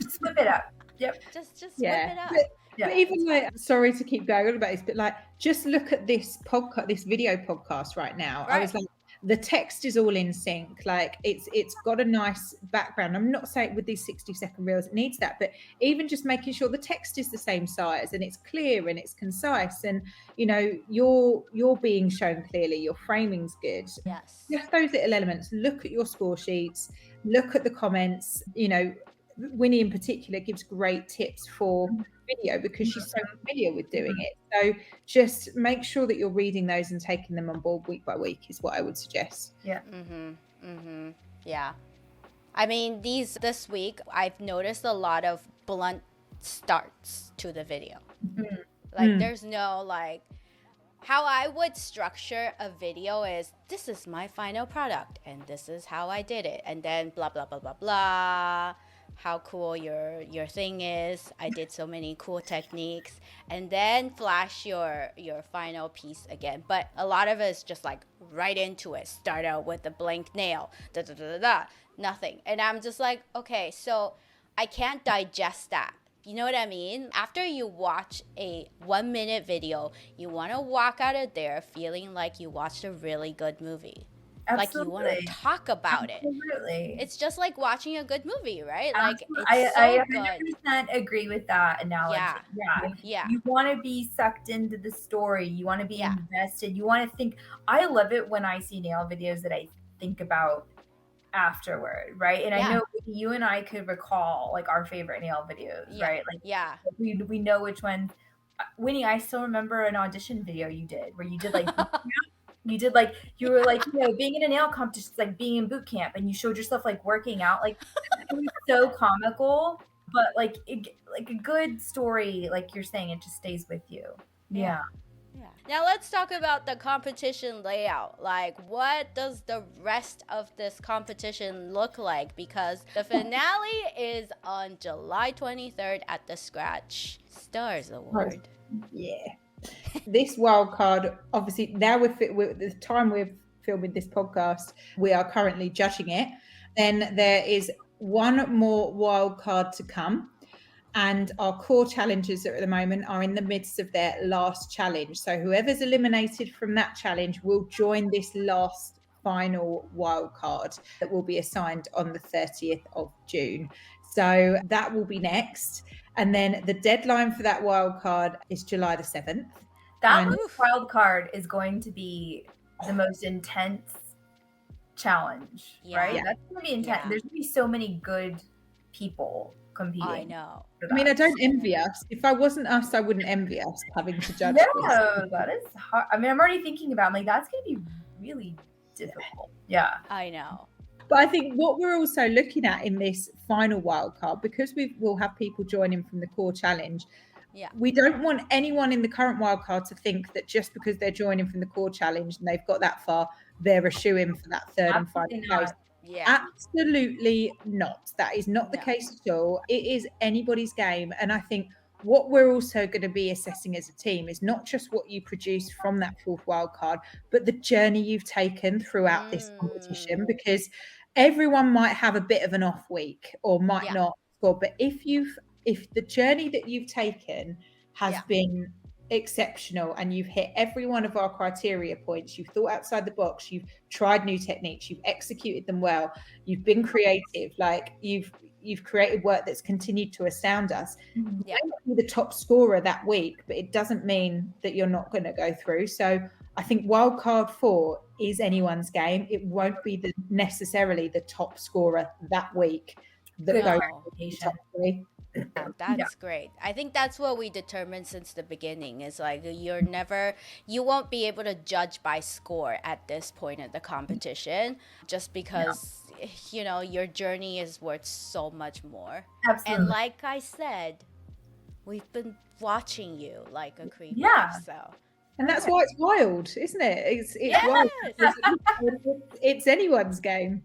S3: Just whip it up. Yep.
S1: Just whip it up.
S2: But even like, sorry to keep going on about this, but like, just look at this podcast, this video podcast right now. I was like, the text is all in sync. Like it's got a nice background. I'm not saying with these 60-second reels it needs that, but even just making sure the text is the same size and it's clear and it's concise, and you know you're being shown clearly, your framing's good.
S1: Yes.
S2: Just those little elements. Look at your score sheets, look at the comments. You know, Winnie in particular gives great tips for video because she's so familiar with doing it. So just make sure that you're reading those and taking them on board week by week is what I would suggest.
S3: Yeah.
S1: Yeah. I mean, this week I've noticed a lot of blunt starts to the video. Like there's no like, how I would structure a video is, this is my final product and this is how I did it, and then blah blah blah blah blah, how cool your thing is, I did so many cool techniques, and then flash your final piece again. But a lot of it is just like right into it, start out with a blank nail, nothing, and I'm just like, okay, so I can't digest that. You know what I mean? After you watch a 1-minute video, you want to walk out of there feeling like you watched a really good movie.
S3: Absolutely.
S1: Like you want to talk about it.
S3: Absolutely.
S1: It's just like watching a good movie, right?
S3: Absolutely.
S1: Like it's
S3: I
S1: so
S3: 100% agree with that analogy.
S1: Yeah.
S3: You want to be sucked into the story. You want to be invested. You want to think. I love it when I see nail videos that I think about afterward, right? And I know you and I could recall like our favorite nail videos, right? Like we know which one. Winnie, I still remember an audition video you did where you did like you were like, you know, being in a nail competition, like being in boot camp, and you showed yourself like working out. Like it was so comical, but like a good story, like you're saying, it just stays with you. Yeah.
S1: Now let's talk about the competition layout. Like, what does the rest of this competition look like? Because the finale is on July 23rd at the Scratch Stars Award.
S2: Yeah. This wild card, obviously, now with the time we're filming this podcast, we are currently judging it. Then there is one more wild card to come. And our core challengers at the moment are in the midst of their last challenge. So whoever's eliminated from that challenge will join this last final wild card that will be assigned on the 30th of June. So that will be next. And then the deadline for that wild card is July the 7th.
S3: That wild card is going to be the most intense challenge, right? That's going to be intense. There's going to be so many good people competing.
S1: I know.
S2: I mean, I don't envy us. If I wasn't us, I wouldn't envy us having to judge.
S3: No, that is hard. I mean, I'm already thinking about like that's going to be really difficult. Yeah,
S1: I know.
S2: But I think what we're also looking at in this final wild card, because we'll have people joining from the core challenge.
S1: Yeah.
S2: We don't want anyone in the current wild card to think that just because they're joining from the core challenge and they've got that far, they're a shoo-in for that third and final place.
S1: Yeah.
S2: Absolutely not. That is not the case at all. It is anybody's game. And I think what we're also going to be assessing as a team is not just what you produce from that fourth wild card, but the journey you've taken throughout this competition, because everyone might have a bit of an off week or might not score. But if the journey that you've taken has been exceptional and you've hit every one of our criteria points, you've thought outside the box, you've tried new techniques, you've executed them well, you've been creative, like you've created work that's continued to astound us. You might be the top scorer that week, but it doesn't mean that you're not going to go through. So I think wildcard 4 is anyone's game. It won't be necessarily the top scorer that week that goes to the top 3.
S1: Yeah, that's great. I think that's what we determined since the beginning is like you won't be able to judge by score at this point of the competition just because, your journey is worth so much more.
S3: Absolutely.
S1: And like I said, we've been watching you like a creeper.
S3: Yeah.
S1: So.
S2: And that's why it's wild, isn't it? It's wild. It's anyone's game.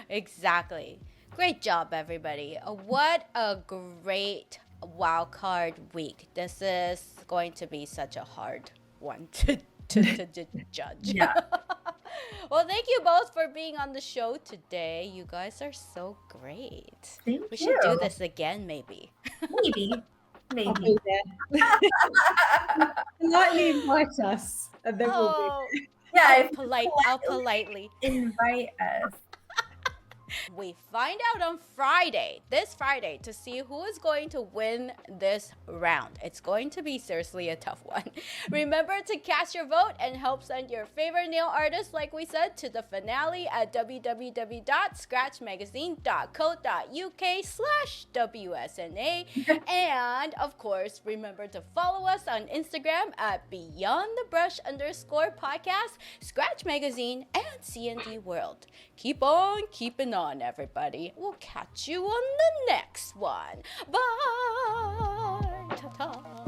S1: Exactly. Great job, everybody. What a great wildcard week. This is going to be such a hard one to judge.
S3: Yeah.
S1: Well, thank you both for being on the show today. You guys are so great.
S3: Thank
S1: We
S3: you.
S1: should do this again, maybe.
S3: Maybe.
S2: I'll be there. Politely invite us, and then we'll be.
S3: Yeah,
S1: I'll politely
S3: invite us.
S1: We find out on this Friday, to see who is going to win this round. It's going to be seriously a tough one. Remember to cast your vote and help send your favorite nail artist, like we said, to the finale at www.scratchmagazine.co.uk/WSNA. And of course, remember to follow us on Instagram at BeyondTheBrush_podcast, Scratch Magazine, and CND World. Keep on keeping on, everybody. We'll catch you on the next one. Bye. Ta-ta.